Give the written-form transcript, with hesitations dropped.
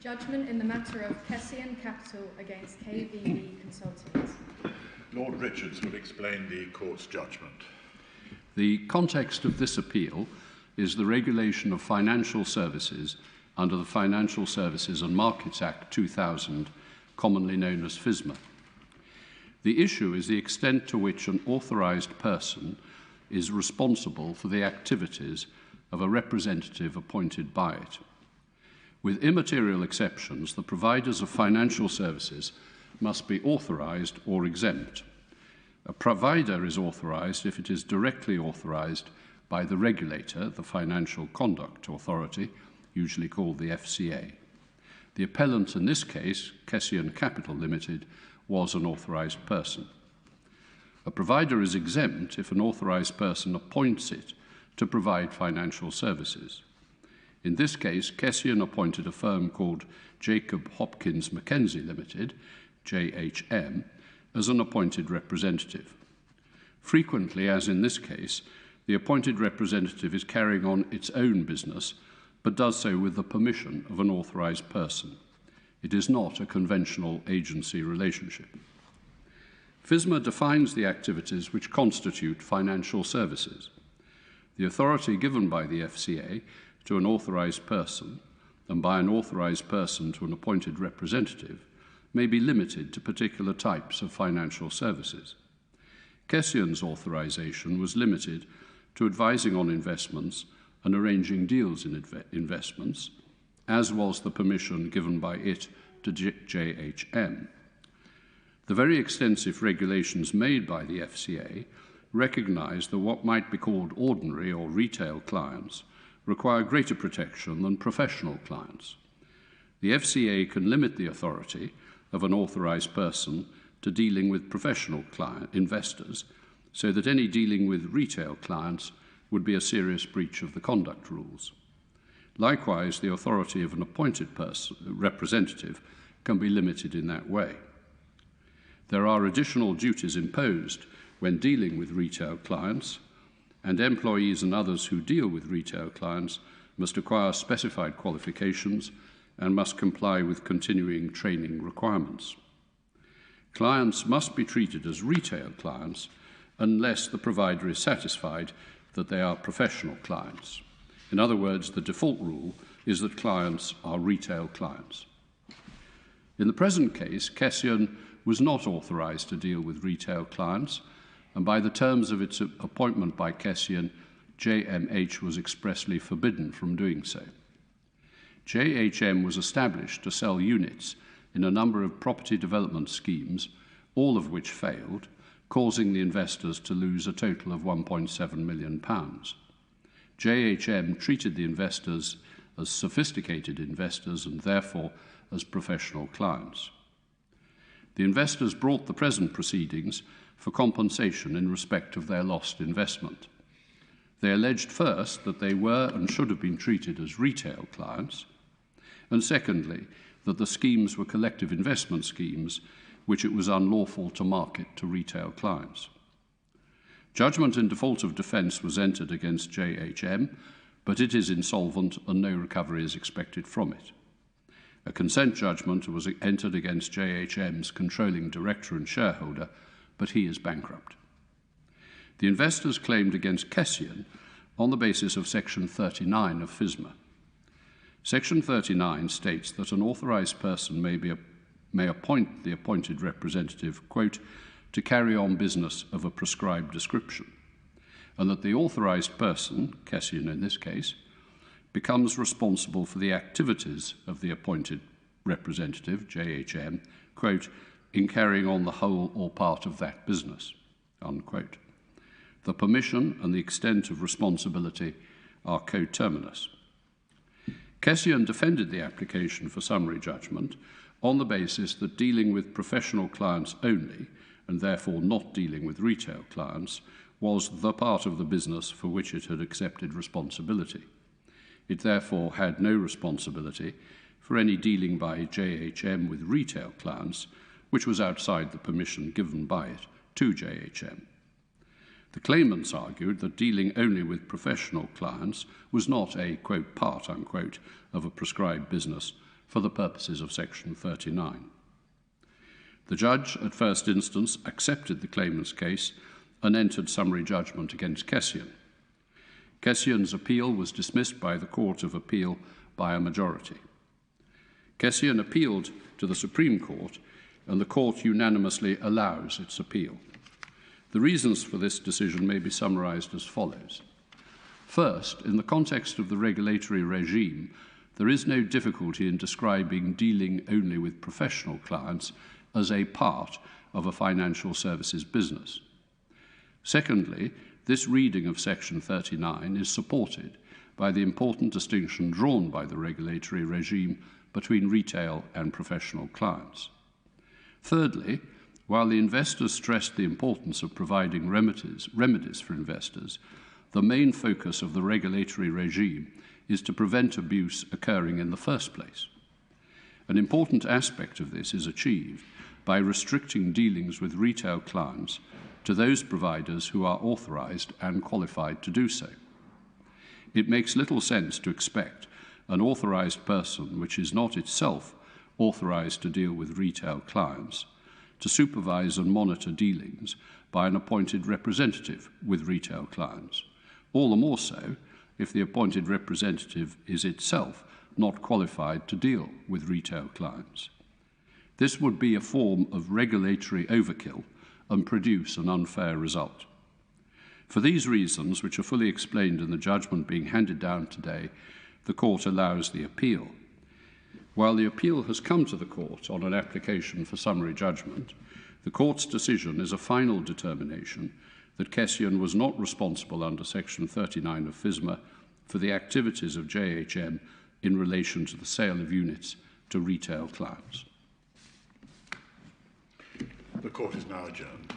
Judgment in the matter of Kession Capital against KVB Consultants. Lord Richards will explain the Court's judgment. The context of this appeal is the regulation of financial services under the Financial Services and Markets Act 2000, commonly known as FSMA. The issue is the extent to which an authorised person is responsible for the activities of a representative appointed by it. With immaterial exceptions, the providers of financial services must be authorised or exempt. A provider is authorised if it is directly authorised by the regulator, the Financial Conduct Authority, usually called the FCA. The appellant in this case, Kession Capital Ltd, was an authorised person. A provider is exempt if an authorised person appoints it to provide financial services. In this case, Kession appointed a firm called Jacob Hopkins McKenzie Ltd, JHM, as an appointed representative. Frequently, as in this case, the appointed representative is carrying on its own business, but does so with the permission of an authorised person. It is not a conventional agency relationship. FSMA defines the activities which constitute financial services. The authority given by the FCA to an authorised person and by an authorised person to an appointed representative may be limited to particular types of financial services. Kession's authorisation was limited to advising on investments and arranging deals in investments, as was the permission given by it to JHM. The very extensive regulations made by the FCA recognise that what might be called ordinary or retail clients require greater protection than professional clients. The FCA can limit the authority of an authorised person to dealing with professional investors, so that any dealing with retail clients would be a serious breach of the conduct rules. Likewise, the authority of an appointed representative can be limited in that way. There are additional duties imposed when dealing with retail clients, and employees and others who deal with retail clients must acquire specified qualifications and must comply with continuing training requirements. Clients must be treated as retail clients unless the provider is satisfied that they are professional clients. In other words, the default rule is that clients are retail clients. In the present case, Kession was not authorised to deal with retail clients, and by the terms of its appointment by Kession, JMH was expressly forbidden from doing so. JHM was established to sell units in a number of property development schemes, all of which failed, causing the investors to lose a total of £1.7 million. JHM treated the investors as sophisticated investors and therefore as professional clients. The investors brought the present proceedings for compensation in respect of their lost investment. They alleged first that they were and should have been treated as retail clients, and secondly, that the schemes were collective investment schemes which it was unlawful to market to retail clients. Judgment in default of defence was entered against JHM, but it is insolvent and no recovery is expected from it. A consent judgment was entered against JHM's controlling director and shareholder, but he is bankrupt. The investors claimed against Kession on the basis of Section 39 of FSMA. Section 39 states that an authorised person may appoint the appointed representative, quote, to carry on business of a prescribed description, and that the authorised person, Kession in this case, becomes responsible for the activities of the appointed representative, JHM, quote, in carrying on the whole or part of that business, unquote. The permission and the extent of responsibility are coterminous. Kession defended the application for summary judgment on the basis that dealing with professional clients only, and therefore not dealing with retail clients, was the part of the business for which it had accepted responsibility. It therefore had no responsibility for any dealing by JHM with retail clients, which was outside the permission given by it to JHM. The claimants argued that dealing only with professional clients was not a, quote, part, unquote, of a prescribed business, for the purposes of Section 39. The judge, at first instance, accepted the claimant's case and entered summary judgment against Kession. Kession's appeal was dismissed by the Court of Appeal by a majority. Kession appealed to the Supreme Court, and the Court unanimously allows its appeal. The reasons for this decision may be summarised as follows. First, in the context of the regulatory regime, there is no difficulty in describing dealing only with professional clients as a part of a financial services business. Secondly, this reading of Section 39 is supported by the important distinction drawn by the regulatory regime between retail and professional clients. Thirdly, while the investors stressed the importance of providing remedies for investors, the main focus of the regulatory regime is to prevent abuse occurring in the first place. An important aspect of this is achieved by restricting dealings with retail clients to those providers who are authorised and qualified to do so. It makes little sense to expect an authorised person which is not itself authorised to deal with retail clients to supervise and monitor dealings by an appointed representative with retail clients, all the more so if the appointed representative is itself not qualified to deal with retail clients. This would be a form of regulatory overkill and produce an unfair result. For these reasons, which are fully explained in the judgment being handed down today, the Court allows the appeal. While the appeal has come to the Court on an application for summary judgment, the Court's decision is a final determination that Kession was not responsible under Section 39 of FSMA for the activities of JHM in relation to the sale of units to retail clients. The Court is now adjourned.